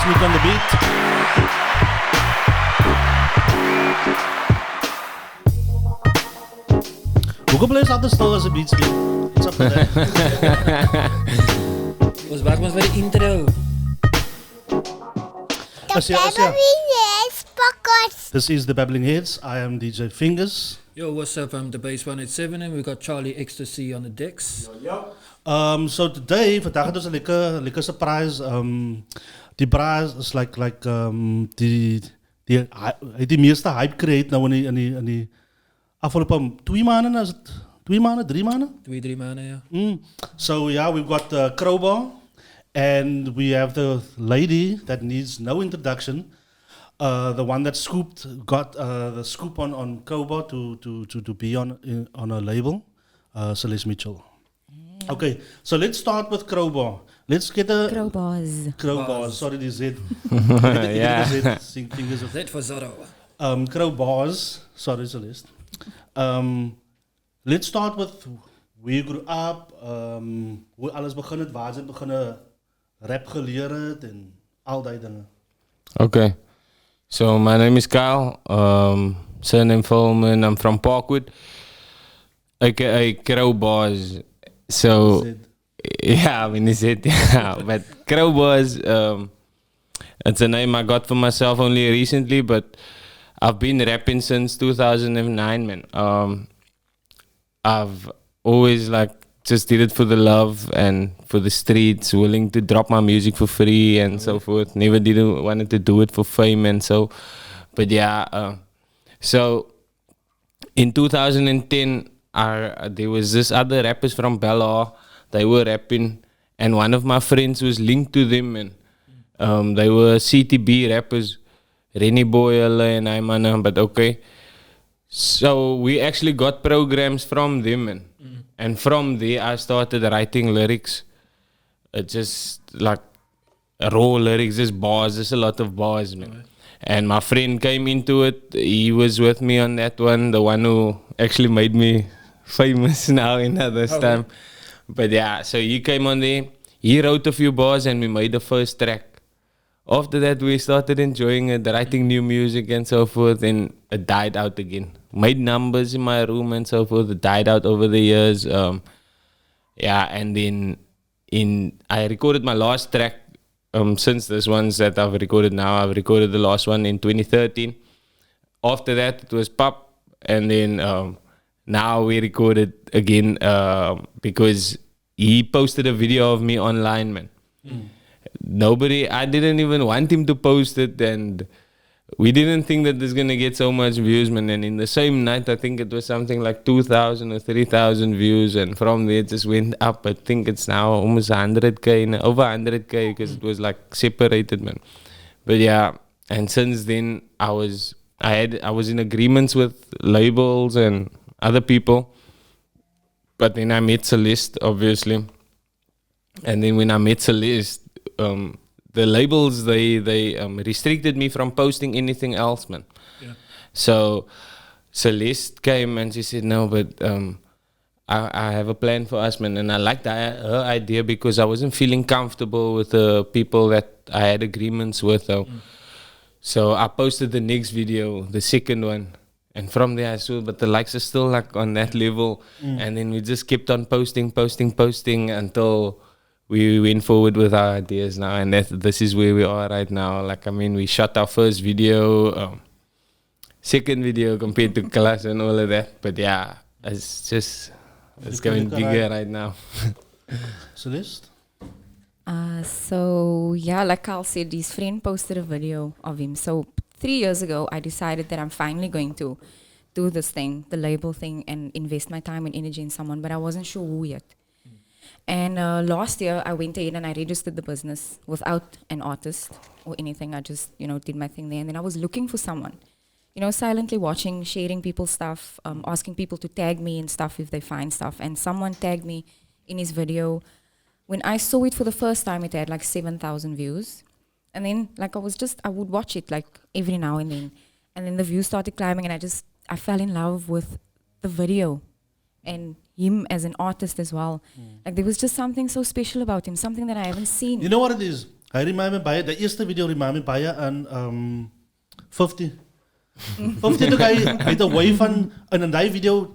Smith on the beat. Hoekom bly jy altyd stil as 'n beat speel? What's up with that? Ons wacht ons by die intro. Babbling Heads Podcast. This is the Babbling Heads. I am DJ Fingaz. Yo, what's up? I'm the Bass 187 and we got Charlie X2C on the decks. So today, vandaag het ons 'n lekker surprise. Die braai is like die meeste hype create nou in die afgelopen 2 maanden, is het 2 maanden, 3 maanden? 2-3 maanden, ja. So yeah, we've got Krobarz, and we have the lady that needs no introduction. The one that got the scoop on Krobarz to be on a label, Celeste Mitchell. Okay, so let's start with Krobarz. Let's get a Krobarz. Sorry, the Z. Yeah. Z for Zorro. Krobarz. Sorry, Celeste. Let's start with where you grew up. Hoe alles begin het, waar jy beginne rap geleer het en al die dinge. Okay. So my name is Kyle. Surname Fulman. I'm from Parkwood, aka Krobarz. So yeah, I mean is it? Yeah, but Krobarz. It's a name I got for myself only recently, but I've been rapping since 2009, man. I've always just did it for the love and for the streets, willing to drop my music for free and so forth. Never wanted to do it for fame and so. But yeah, so in 2010, there was this other rappers from Bella. They were rapping, and one of my friends was linked to them, and they were CTB rappers, Rennie Boy and Aymana, but okay. So we actually got programs from them, and from there I started writing lyrics. Just like raw lyrics, just bars, just a lot of bars, man. Right. And my friend came into it. He was with me on that one, the one who actually made me famous now in this time. But yeah, so he came on there. He wrote a few bars and we made the first track. After that, we started enjoying it, writing new music and so forth, and it died out again. Made numbers in my room and so forth. It died out over the years. Yeah, and then I recorded my last track. Since this ones that I've recorded now, I've recorded the last one in 2013. After that, it was Pop, and then now we recorded again because he posted a video of me online, man. I didn't even want him to post it, and we didn't think that it's gonna get so much views, man. And in the same night, I think it was something like 2,000 or 3,000 views, and from there it just went up. I think it's now almost 100k, over 100k, because it was like separated, man. But yeah, and since then I was in agreements with labels and other people. But then I met Celeste, obviously, and then when I met Celeste, the labels they restricted me from posting anything else, man. Yeah. So Celeste came and she said, no, but I have a plan for us, man. And I liked her idea because I wasn't feeling comfortable with the people that I had agreements with. So I posted the next video, the second one. And from there I saw, but the likes are still like on that level. And then we just kept on posting until we went forward with our ideas now, and this is where we are right now. Like, I mean, we shot our first video, second video compared to class and all of that. But yeah, it's going bigger right now. Celeste? So yeah, like Carl said, his friend posted a video of him. So 3 years ago, I decided that I'm finally going to do this thing, the label thing, and invest my time and energy in someone, but I wasn't sure who yet. And last year, I went ahead and I registered the business without an artist or anything. I just, did my thing there. And then I was looking for someone, silently watching, sharing people's stuff, asking people to tag me and stuff if they find stuff. And someone tagged me in his video. When I saw it for the first time, it had like 7,000 views. And then I would watch it like every now and then. And then the views started climbing and I fell in love with the video. And him as an artist as well. Like there was just something so special about him, something that I haven't seen. You know what it is? Hy remind me baie, die eerste video remind me baie aan 50. 50 toe hy het 'n way van in die video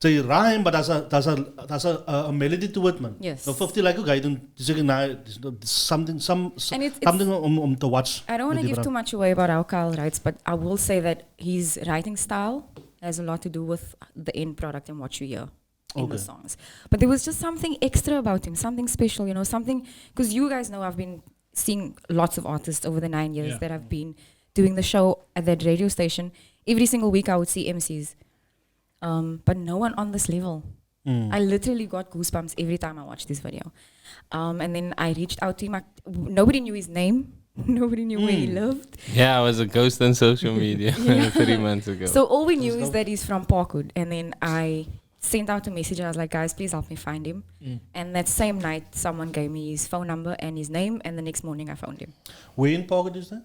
sy rhyme, but there's a melody to it, man. Yes. Nou 50 like ook hy doen something it's something om te watch. I don't want to give too much away about how Kyle writes, but I will say that his writing style has a lot to do with the end product and what you hear in the songs. But there was just something extra about him, something special, something, because you guys know I've been seeing lots of artists over the 9 years that have been doing the show at that radio station. Every single week I would see MCs. But no one on this level. I literally got goosebumps every time I watched this video. And then I reached out to him. Nobody knew his name. Nobody knew where he lived. Yeah, I was a ghost on social media 3 months ago. So all we knew is that he's from Parkwood. And then I sent out a message. I was like, guys, please help me find him. And that same night, someone gave me his phone number and his name. And the next morning, I found him. Where in Parkwood is that?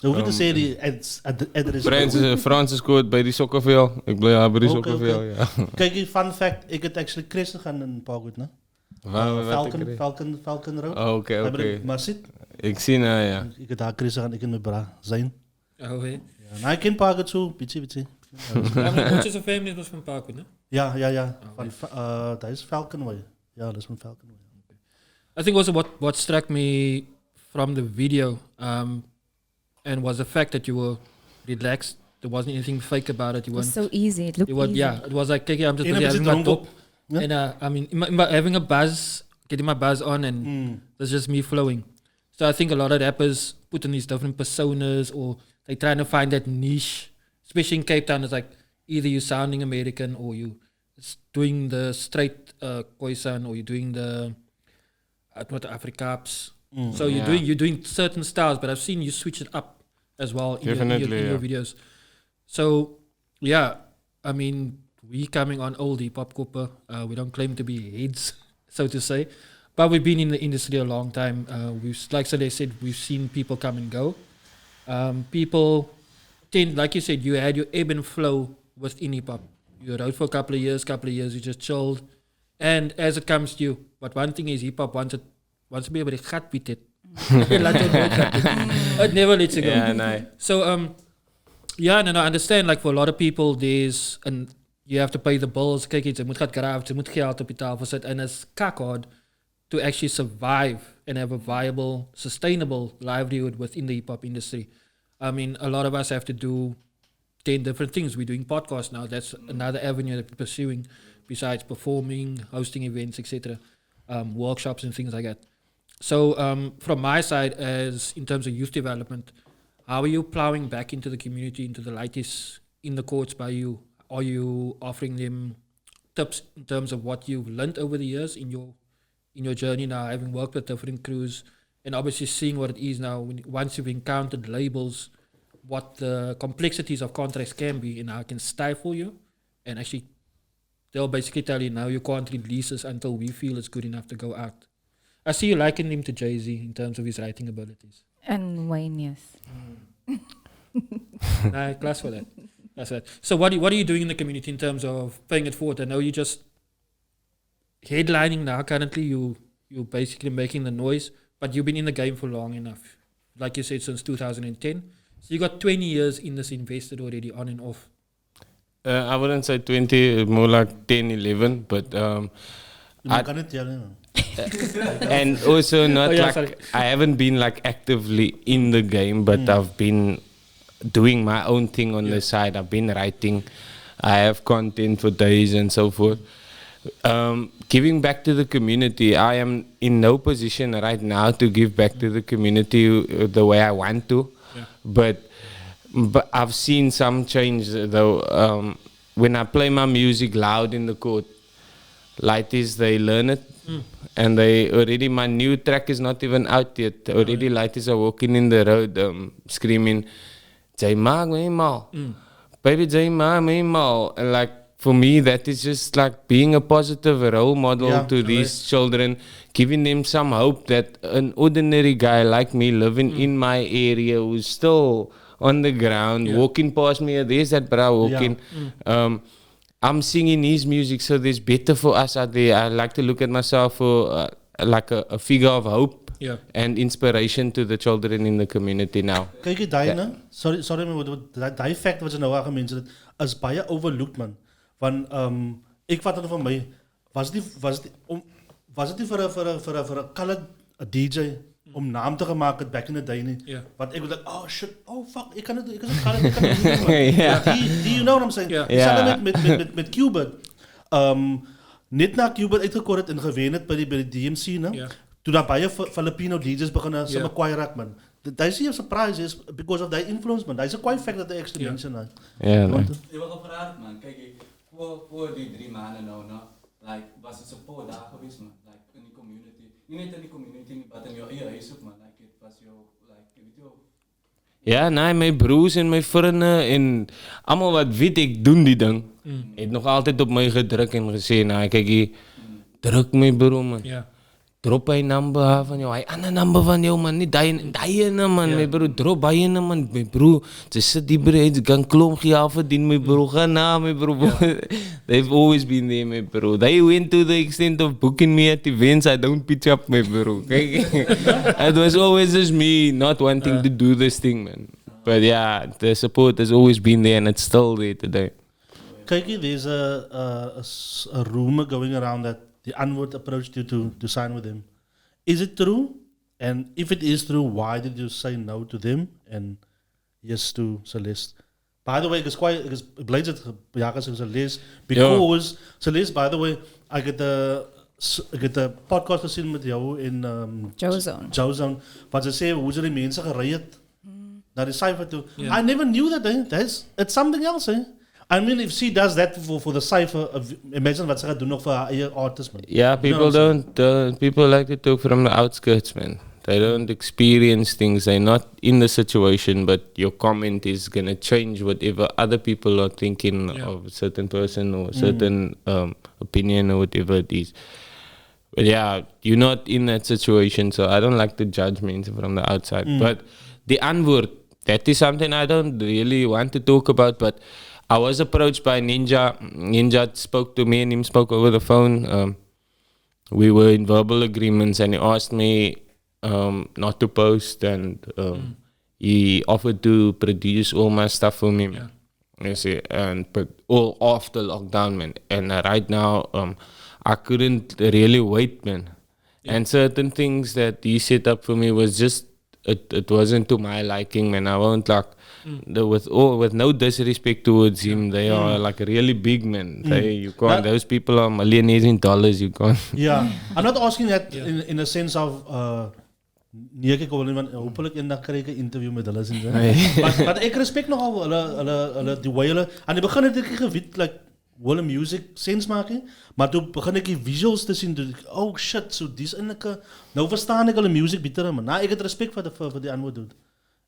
Hoef je te sê die adres. Francis Court by die Sokkerveld. Ek bly daar by die Sokkerveld, ja. Kyk, die fun fact, ek het actually Chris gegaan in Parkwood, né? Falcon Road. Oh, okay. Maar sit. Ek sien ja. Ek het daar Chris gegaan, ek en my bra, Zayn. Oh, hey. Ja, nou, ek ken Parkwood so, bietjie. Ons is 'n family was van Parkwood, né? Ja. Daar is Falcon Way. Ja, dat is van Falcon Way. Okay. I think also what struck me from the video, and was the fact that you were relaxed. There wasn't anything fake about it. It was so easy. It looked easy. Yeah, it was like, okay, I'm just busy having my top. And I mean, having a buzz, getting my buzz on, and that's just me flowing. So I think a lot of rappers put on these different personas, or they trying to find that niche. Especially in Cape Town, it's like either you sounding American, or you doing the straight Khoisan, or you're doing the Afrikaans. So you're doing certain styles, but I've seen you switch it up as well in your videos. So yeah, I mean, we coming on old hip hop copper. We don't claim to be heads, so to say, but we've been in the industry a long time. We've, like Celeste said, we've seen people come and go. People tend, like you said, you had your ebb and flow within hip hop. You were out for a couple of years, you just chilled, and as it comes to you. But one thing is, hip hop wants to be able to cut with it. It never lets you go. Yeah, no. So I understand, like, for a lot of people, you have to pay the bills. Kyk, jy moet graaf, jy moet geld op die tafel sit, and it's hard to actually survive and have a viable, sustainable livelihood within the hip hop industry. I mean, a lot of us have to do 10 different things. We're doing podcasts now. That's another avenue that we're pursuing, besides performing, hosting events, etc., workshops and things like that. So from my side, as in terms of youth development, how are you plowing back into the community, into the lighties in the courts by you? Are you offering them tips in terms of what you've learned over the years in your journey now, having worked with different crews, and obviously seeing what it is now, once you've encountered labels, what the complexities of contracts can be, and how it can stifle you, and actually they'll basically tell you, now you can't release this until we feel it's good enough to go out. I see you liken him to Jay-Z in terms of his writing abilities. And Wayne, yes. Class for that. That's that. So what are you doing in the community in terms of paying it forward? I know you just headlining now. Currently, you're basically making the noise, but you've been in the game for long enough. Like you said, since 2010. So you got 20 years in this invested already, on and off. I wouldn't say 20, more like 10, 11, but and also not I haven't been like actively in the game, but I've been doing my own thing on the side. I've been writing, I have content for days and so forth. Giving back to the community, I am in no position right now to give back to the community the way I want to, but I've seen some change though. When I play my music loud in the court, lighties, they learn it. And they already, my new track is not even out yet. Already lighties are walking in the road screaming, Jy maak my mal. Baby, jy maak my mal. And like, for me, that is just like being a positive role model to these children, giving them some hope that an ordinary guy like me living in my area who's still on the ground, walking past me, there's that bra walking. I'm singing his music, so there's better for us out there. I like to look at myself for like a figure of hope Yeah. and inspiration to the children in the community now. Kyk jy daai ne? Sorry maar daai fact wat jy nou al gemense het is baie overlooked man. Want ek vat dit van my was dit nie vir 'n colored DJ om naam te gemaak het back in the day nie. Yeah. Want ek was like, oh shit, oh fuck, ek kan het colored doen. Ja. Do you know what I'm saying? Ja. Dieselfde met Qbert. Net na Qbert uitgekort het en gewen het by die DMC, ne? Ja. Toe daar baie Filipino DJs begin sommer kwaai raak man. That's a surprise is because of that influence man. That's a quite fact that they actually mention that. Yeah, man. Jy wil gevraagd man, kyk jy, voor die 3 maanden nou, like, was het support daar geweest man, like, in die community, nie net in die community nie, maar in jou eie huis ook man, like, het was jou, like, jy weet jou. Ja, nee, my broers en my vrienden en allemaal wat weet ik doen die ding, het nog altijd op mij gedrukt en gesê, nou kijk hier, druk my bro man. Ja. Drop hy number van jou, hy ander number van jou man, nie die ene man, my bro, drop hy ene man, my bro, jy sit die bro, jy kan klomp geld verdien, my bro, ga na, my bro, they've always been there, my bro, they went to the extent of booking me at events, I don't pitch up, my bro, it was always just me not wanting to do this thing, man, but yeah, the support has always been there and it's still there today. Kijk, there's a rumor going around that the Unword approached you to sign with him. Is it true? And if it is true, why did you say no to them and yes to Celeste? By the way, it's blij dat ja gezegd Celeste because Celeste. By the way, I get the podcast gezien met jou in Joe Zone. Wat ze zeggen hoe ze die mensen gereden naar de cypher toe. I never knew that. It's something else. I mean, if she does that for the cypher, imagine what she gaat doen nog voor haar artist, man. Yeah, people people like to talk from the outskirts, man. They don't experience things. They're not in the situation, but your comment is going to change whatever other people are thinking of a certain person or a certain opinion or whatever it is. But yeah, you're not in that situation, so I don't like to judge men from the outside. But the N-word, that is something I don't really want to talk about, but I was approached by Ninja. Ninja spoke to me and him spoke over the phone. We were in verbal agreements and he asked me not to post and he offered to produce all my stuff for me. Yeah. You see, but all after lockdown, man. And right now, I couldn't really wait, man. Yeah. And certain things that he set up for me was just, it wasn't to my liking, man. I won't like, with no disrespect towards him, they are like really big, man. You can't, those people are millionaires in dollars, you can't. Yeah, I'm not asking that in a sense of, nee, ek wil nie, want hopelijk eendag kry ek 'n interview met hulle sien. Maar ek respect nogal hulle die way hulle aan die begin het ek geweet like hoe hulle music sense maak nie, maar toe begin ek die visuals te sien, oh shit, so dis eintlik nou verstaan ek hulle music beter, man. Nou ek het respect vir die Unword dude.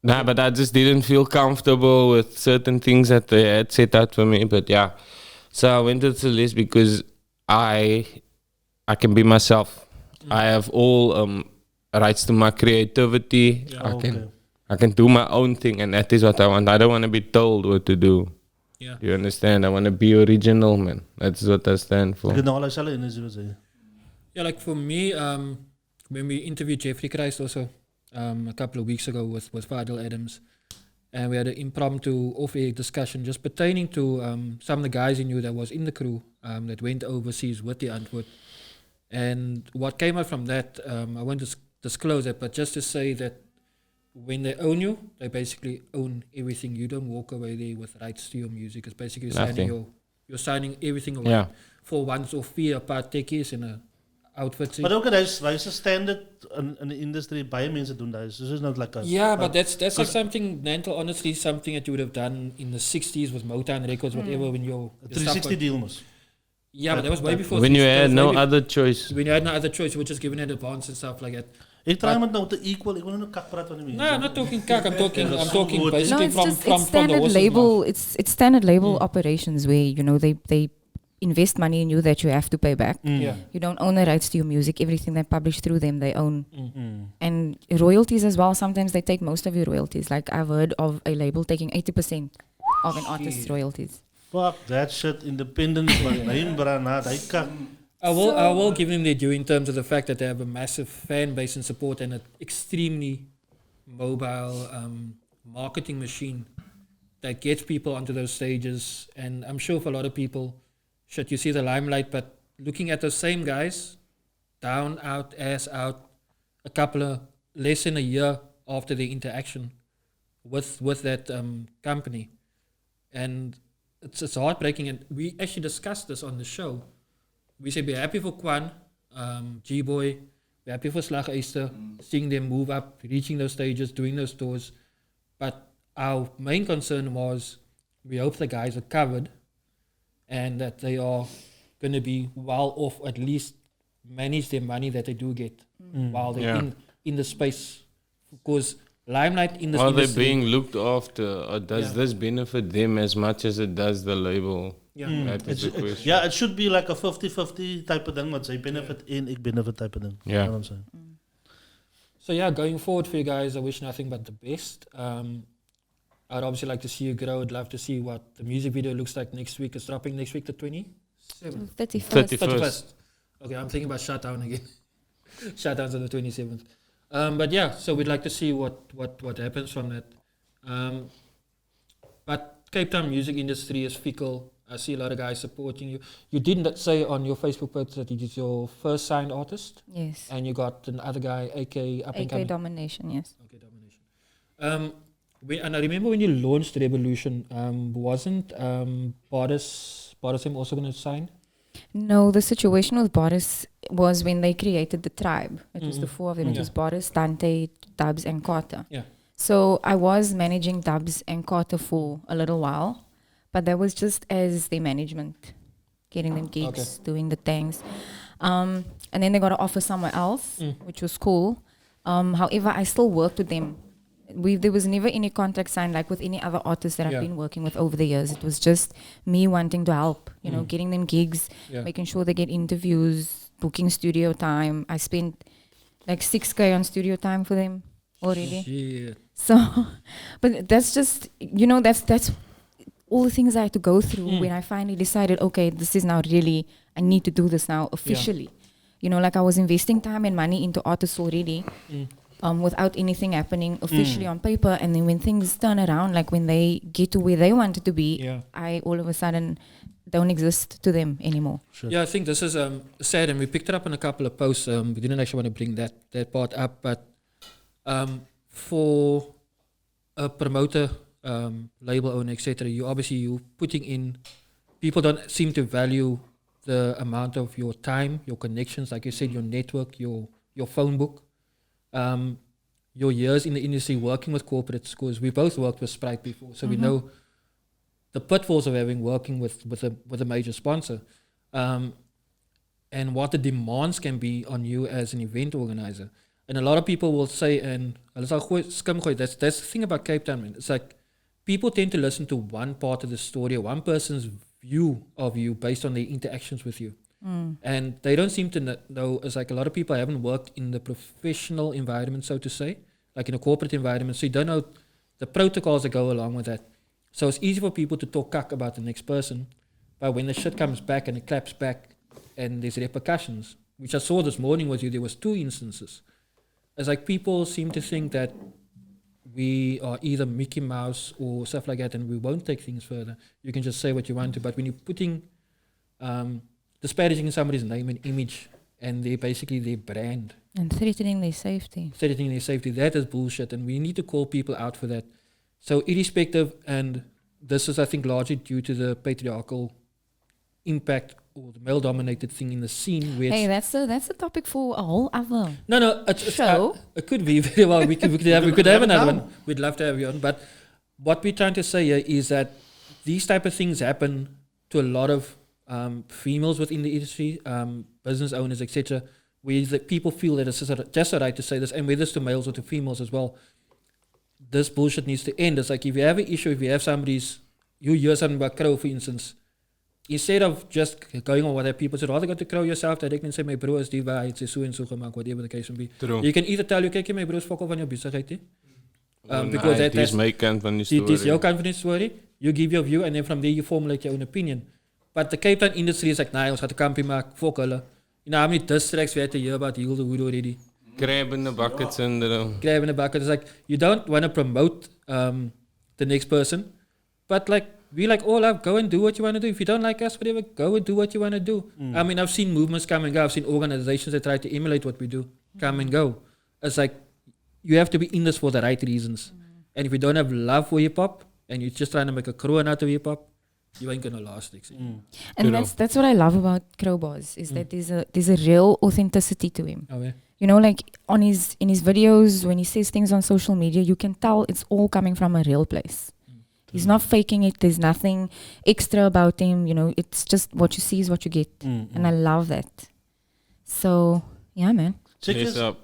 Nah, but I just didn't feel comfortable with certain things that they had set out for me. But yeah, so I went to Celeste because I can be myself. I have all rights to my creativity. Yeah. I can do my own thing, and that is what I want. I don't want to be told what to do. Yeah. Do you understand? I want to be original, man. That's what I stand for. Ek het nou al dieselfde energie sê. Yeah, like for me, when we interviewed Jeffrey Christ also a couple of weeks ago with Fadil Adams, and we had an impromptu off-air discussion just pertaining to some of the guys he knew that was in the crew that went overseas with the Unword. And what came out from that, I won't disclose it, but just to say that when they own you, they basically own everything. You don't walk away there with rights to your music. It's basically you're signing everything away for once of 4 apart techies in a outfit. Maar ook hy's 'n standard in die industrie, baie mense doen dit. So it's not like but that's like something Nantal, honestly, something that you would have done in the 60s with Motown Records, whatever, when your 360 deal mos. Yeah, but that was way before. When you had no other choice. When you had no other choice, you were just given an advance and stuff like that. Ek try met nou te equal. Ek wil nou kak praat van die mense. No, I'm not talking kak. I'm talking basically it's from standard the label. It's standard label operations where they invest money in you that you have to pay back. Yeah. You don't own the rights to your music. Everything they publish through them, they own. And royalties as well. Sometimes they take most of your royalties. Like I've heard of a label taking 80% of an artist's royalties. Fuck that shit, independence, man. Name brand, hy kak. I will give them their due in terms of the fact that they have a massive fan base and support and an extremely mobile marketing machine that gets people onto those stages. And I'm sure for a lot of people, shit, you see the limelight, but looking at those same guys, down, out, ass out, a couple of less than a year after the interaction with that company. And it's heartbreaking. And we actually discussed this on the show. We said we're happy for Kwan, G-Boy, we're happy for Slag Easter, seeing them move up, reaching those stages, doing those tours. But our main concern was we hope the guys are covered and that they are going to be well off, at least manage their money that they do get while they're in the space. Because limelight in this Are industry... they being looked after, or does this benefit them as much as it does the label? Yeah. That is the question. Yeah, it should be like a 50-50 type of thing. Wat zij benefit in, ik benefit type of thing. Yeah. You know what I'm saying? So yeah, going forward for you guys, I wish nothing but the best. I'd obviously like to see you grow. I'd love to see what the music video looks like next week. It's dropping next week, the 27th? 31st. 31st. Okay, I'm thinking about shutdown again. Shutdown's on the 27th. But yeah, so we'd like to see what happens from that. But Cape Town music industry is fickle. I see a lot of guys supporting you. You didn't say on your Facebook post that it is your first signed artist, Yes. and you got another guy, AK up and AK coming. Domination, yes. Okay, Domination. And I remember when you launched Revolution, wasn't Boris also going to sign? No, the situation with Boris was when they created the tribe. It was the four of them. It was Boris, Dante, Dubs, and Carter. Yeah. So I was managing Dubs and Carter for a little while, but that was just as their management, getting them gigs, doing the things. And then they got an offer somewhere else, which was cool. However, I still worked with them. There was never any contract signed like with any other artists that I've been working with over the years. It was just me wanting to help, you know, getting them gigs, making sure they get interviews, booking studio time. I spent like 6K on studio time for them already. Shit. So, but that's just, you know, that's all the things I had to go through when I finally decided, okay, this is now really, I need to do this now officially. You know, like I was investing time and money into artists already. Without anything happening officially on paper, and then when things turn around, like when they get to where they wanted to be, I all of a sudden don't exist to them anymore. Sure. Yeah, I think this is sad, and we picked it up in a couple of posts. We didn't actually want to bring that part up, but for a promoter, label owner, etc., you putting in. People don't seem to value the amount of your time, your connections, like you said, your network, your phone book. Your years in the industry working with corporates, because we both worked with Sprite before, so we know the pitfalls of working with a major sponsor, and what the demands can be on you as an event organizer. And a lot of people will say, and that's the thing about Cape Town, man. It's like people tend to listen to one part of the story, one person's view of you based on their interactions with you. And they don't seem to know, it's like a lot of people haven't worked in the professional environment, so to say, like in a corporate environment, so you don't know the protocols that go along with that. So it's easy for people to talk cuck about the next person, but when the shit comes back and it claps back and there's repercussions, which I saw this morning with you, there was 2 instances. It's like people seem to think that we are either Mickey Mouse or stuff like that, and we won't take things further. You can just say what you want to, but when you're putting disparaging somebody's name and image and they basically their brand And threatening their safety. That is bullshit, and we need to call people out for that. So irrespective, and this is I think largely due to the patriarchal impact or the male-dominated thing in the scene. Where Hey, that's a topic for a whole other it's show. it could be very well. We could have another one. We'd love to have you on. But what we're trying to say here is that these type of things happen to a lot of females within the industry, business owners, etc., where the people feel that it's just a right to say this, and whether it's to males or to females as well. This bullshit needs to end. It's like if you have an issue, if you have you hear something about Crow, for instance, instead of just going on what that people say, rather go to Crow yourself directly and say, my bro is die waar, het is so en so gemaakt, whatever the case may be. True. You can either tell you, kijk, my bro's fuck off on your besigheid, because that is my kant van die story. It is your kant van die story. You give your view, and then from there you formulate your own opinion. But the Cape Town industry is like, nah, ons gaat 'n kampie maak, fuck hulle. You know how many diss tracks we had to hear about Heal the Hood already? Crab in the bucket syndrome. Grab in the bucket. It's like, you don't want to promote the next person, but like, we like all up, go and do what you want to do. If you don't like us, whatever, go and do what you want to do. I mean, I've seen movements come and go. I've seen organizations that try to emulate what we do come and go. It's like, you have to be in this for the right reasons. And if you don't have love for hip hop and you're just trying to make a croon out of hip hop, you ain't gonna last. And that's what I love about Krobarz is that there's a real authenticity to him. Oh, yeah. You know, like in his videos, when he says things on social media, you can tell it's all coming from a real place. He's not faking it. There's nothing extra about him. You know, it's just what you see is what you get. And I love that. So, yeah, man. Check Yes, this. up.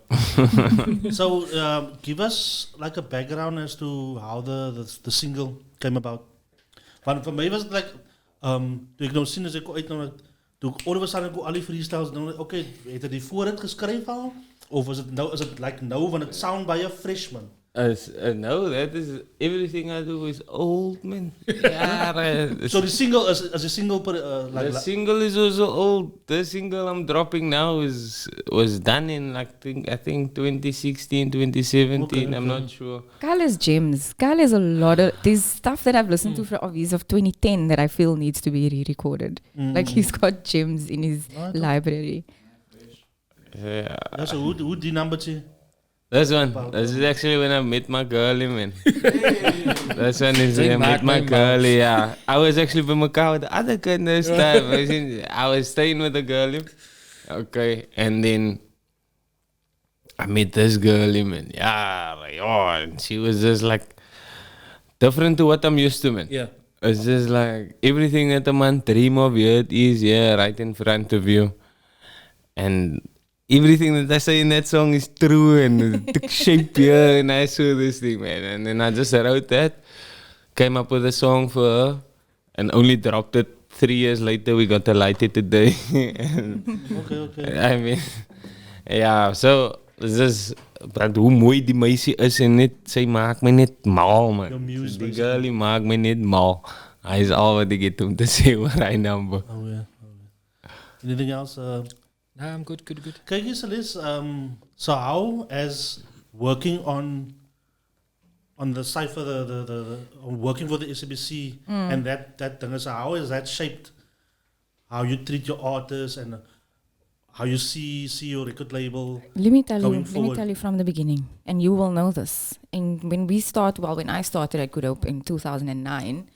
So, give us like a background as to how the single came about. Want vir my was dit like toe ek nou sien as ek uit nou toe ek all of a sudden al die freestyles nou okay, het hy voor dit geskryf al of is it like nou want it sound baie fresh man. No, that is everything I do is old, man. Yeah, So the single is a single the single is also old. The single I'm dropping now was done in I think 2016, 2017. Okay. I'm not sure. Kyle has gems. Kyle has a lot of... There's stuff that I've listened to of his of 2010 that I feel needs to be re-recorded. Like he's got gems in his library. Yeah. So hoe die number toe? This one. This is actually when I met my girlie, man. This one is when I met my girlie, yeah. I was actually with my car with the other kid this time. I was staying with the girlie. Okay. And then I met this girlie, man. Yeah, like, and she was just like different to what I'm used to, man. Yeah. It's just like everything that a man dream of it is right in front of you. And everything that I say in that song is true and took shape here and I saw this thing, man. And then I just wrote that, came up with a song for her and only dropped it 3 years later. We got to light it today. Okay. I mean, yeah, so it's just, but hoe mooi die meisie is en net, sy maak my net mal, man. Your muse, Die basically. girlie maak my net mal. Hy is al wat ek het om te sê oor hy number. Oh yeah. Anything else? Nah, I'm good. Kijk eens, Celeste, so how as working on the cipher, the working for the SABC and that thing, so how is that shaped how you treat your artists and how you see your record label? Let me tell forward. you from the beginning, and you will know this. And when I started at Good Hope in 2009,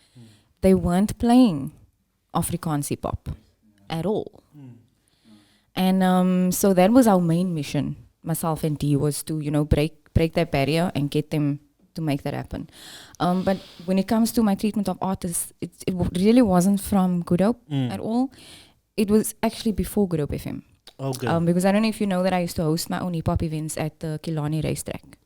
they weren't playing Afrikaans hip hop at all. And so that was our main mission, myself and Dee, was to, break that barrier and get them to make that happen. But when it comes to my treatment of artists, it really wasn't from Good Hope at all. It was actually before Good Hope FM. Okay. Because I don't know if you know that I used to host my own hip-hop events at the Killarney racetrack.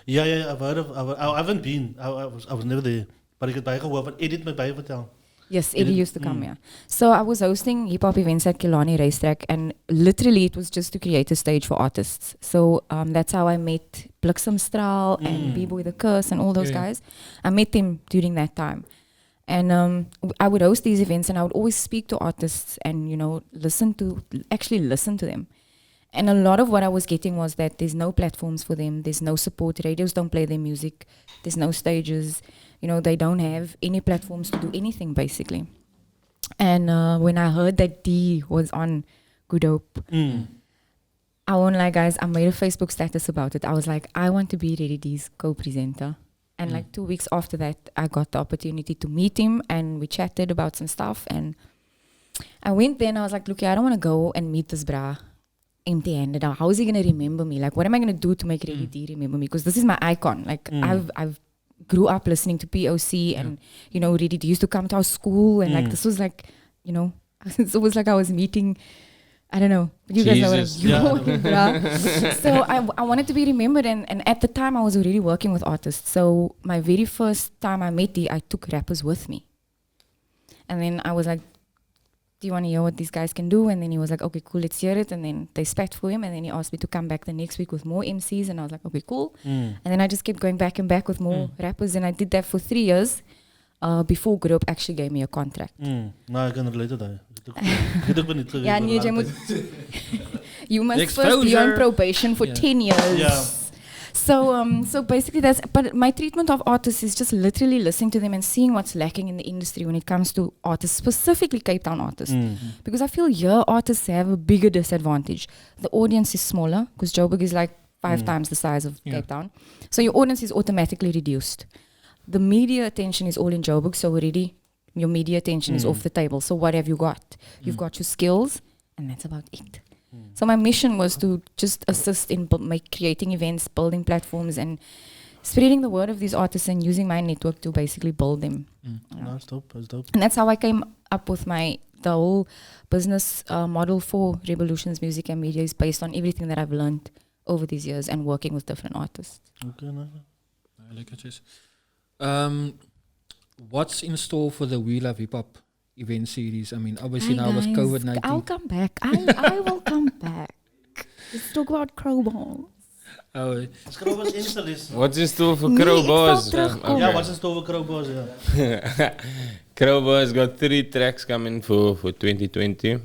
Yeah, I've heard of. I haven't been. I was never there. But ik het bijgehoord van Edith met bij vertel. Yes, Eddie used to come, yeah. So I was hosting hip-hop events at Killarney racetrack, and literally it was just to create a stage for artists. So that's how I met Bliksemstraal and B-Boy the Curse and all those guys. I met them during that time. And I would host these events and I would always speak to artists and, listen to them. And a lot of what I was getting was that there's no platforms for them. There's no support. Radios don't play their music. There's no stages. They don't have any platforms to do anything, basically. And when I heard that D was on Good Hope, I won't lie, guys, I made a Facebook status about it. I was like, I want to be Reddy D's co-presenter. And like 2 weeks after that, I got the opportunity to meet him and we chatted about some stuff. And I went there and I was like, look, I don't want to go and meet this bra empty-handed. How is he going to remember me? Like, what am I going to do to make Reddy D remember me? Because this is my icon. Like, I've grew up listening to POC and, Reddy D used to come to our school and like, this was like, it's almost like I was meeting, I don't know. But you guys know what I'm So I wanted to be remembered and at the time I was already working with artists. So my very first time I met D, I took rappers with me. And then I was like, do you want to hear what these guys can do? And then he was like, okay, cool, let's hear it. And then they spat for him. And then he asked me to come back the next week with more MCs. And I was like, okay, cool. And then I just kept going back and back with more rappers. And I did that for 3 years before Group actually gave me a contract. Nou, ik kan relate daar. Dit ook wel niet. Ja, nee, jy moet... You must first be Exposure. on probation for 10 years. Yeah. So basically but my treatment of artists is just literally listening to them and seeing what's lacking in the industry when it comes to artists, specifically Cape Town artists. Because I feel here artists have a bigger disadvantage. The audience is smaller, because Joburg is like 5 times the size of Cape Town. So your audience is automatically reduced. The media attention is all in Joburg, so already your media attention is off the table. So what have you got? You've got your skills, and that's about it. So my mission was to just assist in creating events, building platforms, and spreading the word of these artists and using my network to basically build them. No, that's dope. That's dope. And that's how I came up with the whole business model for Revolutions Music and Media is based on everything that I've learned over these years and working with different artists. Okay, no. I like it. What's in store for the We Love Hip Hop event series? I mean, obviously Hi now with guys, COVID-19. I'll come back. I will come back. Let's talk about Krobarz. Oh, Is Krobarz Insta-list? What's in store for Nee, Krobarz? ik zal terugkomen. Ja, wat is het over Krobarz? Ja. Krobarz got 3 tracks coming for 2020.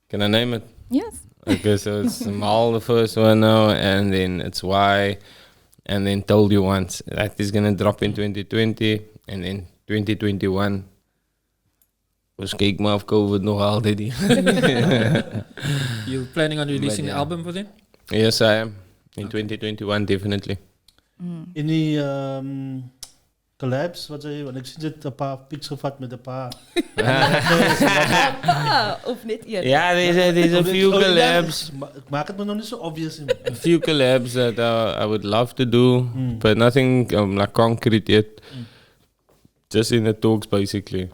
Can I name it? Yes. Okay, so it's Mal, the first one now, and then it's Why, and then Told You Once. That is gonna drop in 2020, and then 2021. Was kijk maar of COVID nog altijd. you planning on releasing But, the album for them? Yes, I am. In 2021, definitely. In die collabs, wat zei je? Want ik zie dit een paar pics gevat met een paar. Of net één. Yeah, there's a few collabs. Ik maak het me nog niet zo obvious. A few collabs that I would love to do, but nothing like concrete yet. Just in the talks, basically.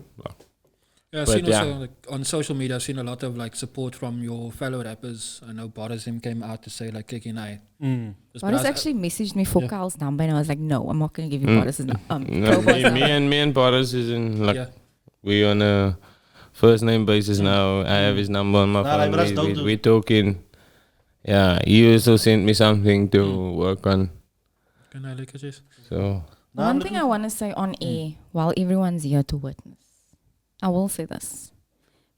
Yeah, I've But seen yeah. also like, on social media, I've seen a lot of like support from your fellow rappers. I know Boris came out to say like, kicking I. Boris actually messaged me for Carl's number and I was like, no, I'm not going to give you Boris's No, Krobarz number. me and Boris is in like Yeah. we on a first name basis now. I have his number on my Nah, like, but that's phone. dope, dude. We talking. Yeah, he also sent me something to work on. Can I like it? So One thing I want to say on air while everyone's here to witness, I will say this.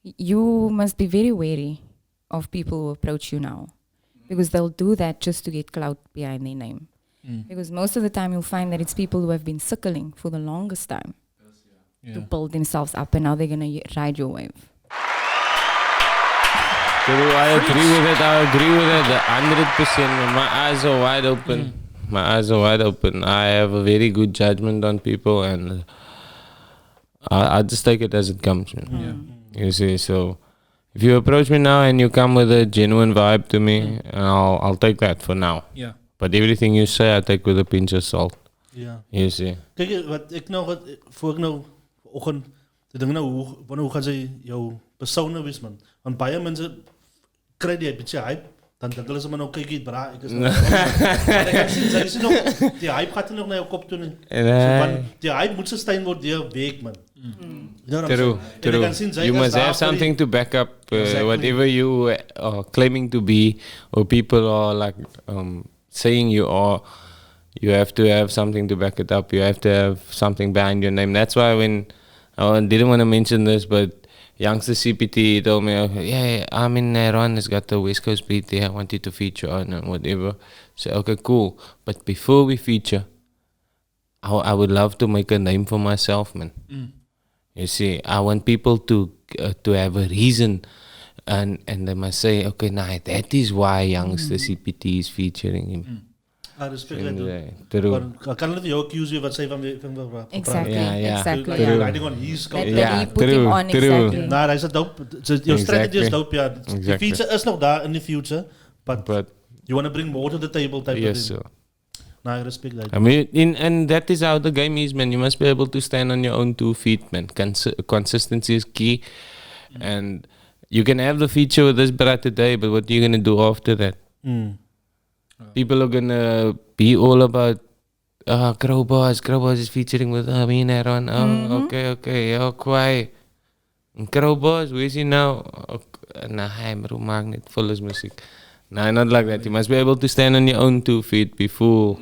You must be very wary of people who approach you now because they'll do that just to get clout behind their name. Because most of the time you'll find that it's people who have been suckling for the longest time to build themselves up and now they're going to ride your wave. True, I agree with it. 100%. My eyes are wide open. My eyes are wide open. I have a very good judgment on people, and I just take it as it comes. Man. You see, so if you approach me now and you come with a genuine vibe to me, I'll take that for now. Yeah. But everything you say, I take with a pinch of salt. Ja. You see. Kijk, wat ik nou, voor ik nou ochtend, ik denk nou, hoe gaan ze jouw personen wist, man? Want baie mensen krijgen die een beetje hype, dan denken ze maar nou, kijk, bra, ik is nog. Maar ik kan zien, ze is nog, die hype gaat er nog naar jouw kop toe. Want die hype moet sustain worden die week, man. You know what I'm True, saying? En ik true. kan zien, zij You is must daar have voor die- something to back up Exactly. whatever you are claiming to be, or people are like saying you are. You have to have something to back it up. You have to have something behind your name. That's why when I didn't want to mention this, but youngster CPT told me, yeah, I'm in Iran. It's got the West Coast beat there. I want you to feature on and whatever. So okay, cool. But before we feature, I would love to make a name for myself, man. You see, I want people to have a reason, and they must say, okay, nah, that is why youngster CPT is featuring him. Ah, respect And, dat. true. Want kan hulle jou accuse wat sy van Exactly, Yeah, yeah. exactly. Like, Yeah. riding on his That, coat. that Yeah, he put him true, on, true. exactly. Nou, hij is dope. Your strategy is Exactly. dope, ja. The Exactly. feature is nog daar in the future, but But you want to bring more to the table type yes, of thing. sir. Nou, I respect that. I mean, and that is how the game is, man. You must be able to stand on your own 2 feet, man. Consistency is key. And you can have the feature with this brat today, but what are you going to do after that? People are going to be all about, Krobarz is featuring with me and Aaron. Okay, yeah, quiet. Krobarz, where is he now? Nah, hij maakt niet volgens muziek. No, not like that. You must be able to stand on your own 2 feet before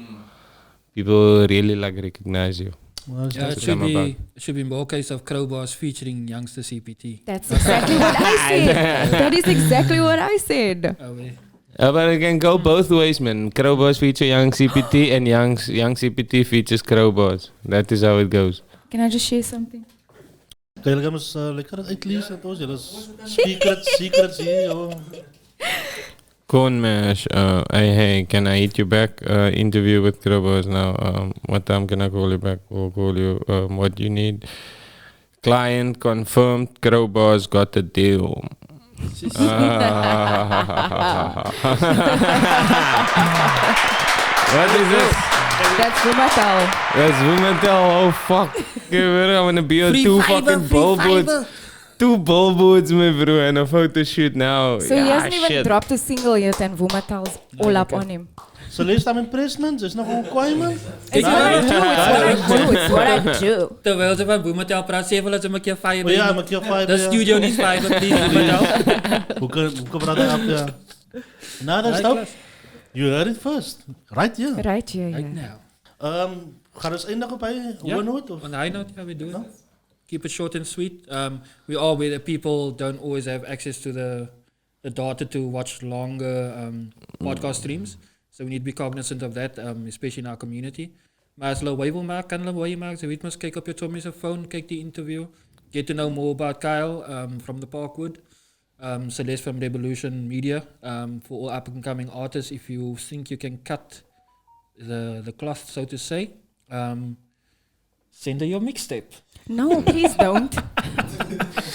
people really like recognize you. Well, Yeah, it should be more case of Krobarz featuring youngster CPT. That's exactly what I said. That is exactly what I said. Oh, wait. But it can go both ways, man. Krobarz feature young CPT and young CPT features Krobarz. That is how it goes. Can I just share something? Kijk, jullie eens lekker uitlezen. Secrets hier, joh. Corn Mash, hey, can I hit you back? Interview with Krobarz now. What time can I call you back? We'll call you what you need. Client confirmed, Krobarz got a deal. What is this? That's Vumatal. That's Nantal. Oh fuck. I'm gonna be on two fucking billboards. Two billboards, my bro, and a photo shoot now. So he hasn't even dropped a single yet and Vumatal's all up on him. Celeste, I'm impressed, is nog een kwaai, man. It's what I do, it's what I do. Terwijl ze van Vumatal praat, ze willen ze een keer fire. Ja, een keer fire. De studio niet fire, please, Vumatal. Hoe praat hij af, ja. Nou, dat is top. You heard it first. Right, yeah. Right, yeah. Right now. Gaan we eens eindigen op hij? Yeah. Note, of? On high note, yeah, we do it. Keep it short and sweet. We are where the people don't always have access to the data to watch longer podcast streams. So we need to be cognizant of that, especially in our community. Maar als je wil maken, kan je wil maken. Zo weet maar, kijk op je Tommy's phone, kijk die interview. Get to know more about Kyle from the Parkwood. Celeste from Revolution Media. For all up and coming artists, if you think you can cut the cloth, so to say, send her your mixtape. No, please don't.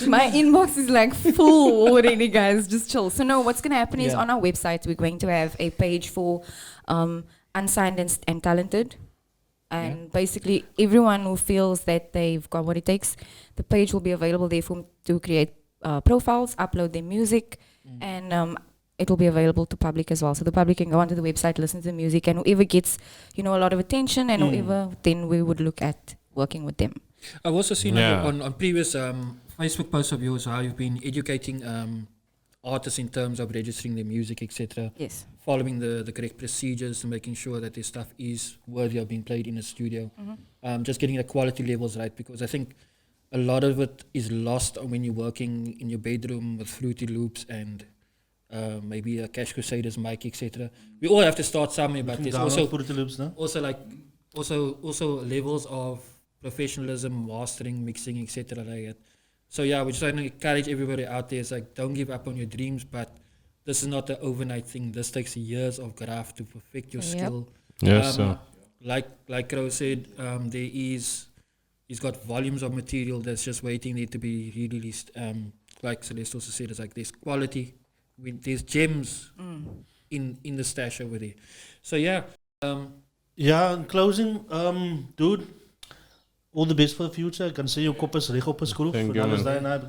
My inbox is like full already, guys. Just chill. So no, what's going to happen is on our website, we're going to have a page for unsigned and talented. And basically everyone who feels that they've got what it takes, the page will be available there for to create profiles, upload their music, and it will be available to public as well. So the public can go onto the website, listen to the music, and whoever gets, a lot of attention and whoever, then we would look at working with them. I've also seen on previous Facebook posts of yours how you've been educating artists in terms of registering their music, etc. Yes. Following the correct procedures and making sure that their stuff is worthy of being played in a studio. Just getting the quality levels right, because I think a lot of it is lost when you're working in your bedroom with Fruity Loops and maybe a Cash Crusaders mic, etc. We all have to start somewhere, but there's also levels of professionalism, mastering, mixing, etc. like that. So yeah, we're trying to encourage everybody out there. It's like, don't give up on your dreams, but this is not an overnight thing. This takes years of graft to perfect your skill. Yes, sir. Like Crow said, he's got volumes of material that's just waiting there to be released. Like Celeste also said, it's like there's quality, there's gems in the stash over there. So yeah. In closing, dude, all the best for the future. I can see your kop is reg op geskroef. Thank you, man.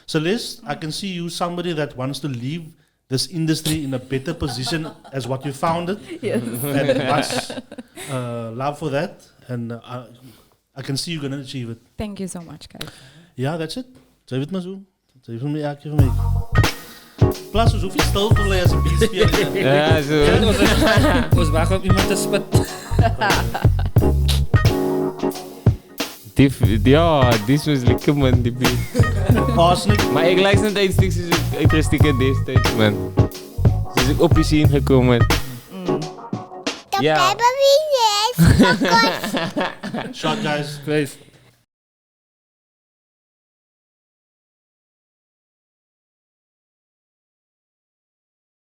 Celeste, I can see you somebody that wants to leave this industry in a better position as what you found it. Yes. And much love for that. And I can see you're going to achieve it. Thank you so much, guys. Ja, that's it. Zeg het maar zo. Zeg het maar elke keer van mij. Plus, ons hoef je stil te blijven als een beat spelen. Ja, zo. Ons wacht op iemand te spit. Dit was lekker, man, die beat. Maar ik luister naar het stuk, dus ik rustieke destijds, man. Dus ik op je scene gekomen. The Babbling Heads Podcast. Shot, guys. Peace.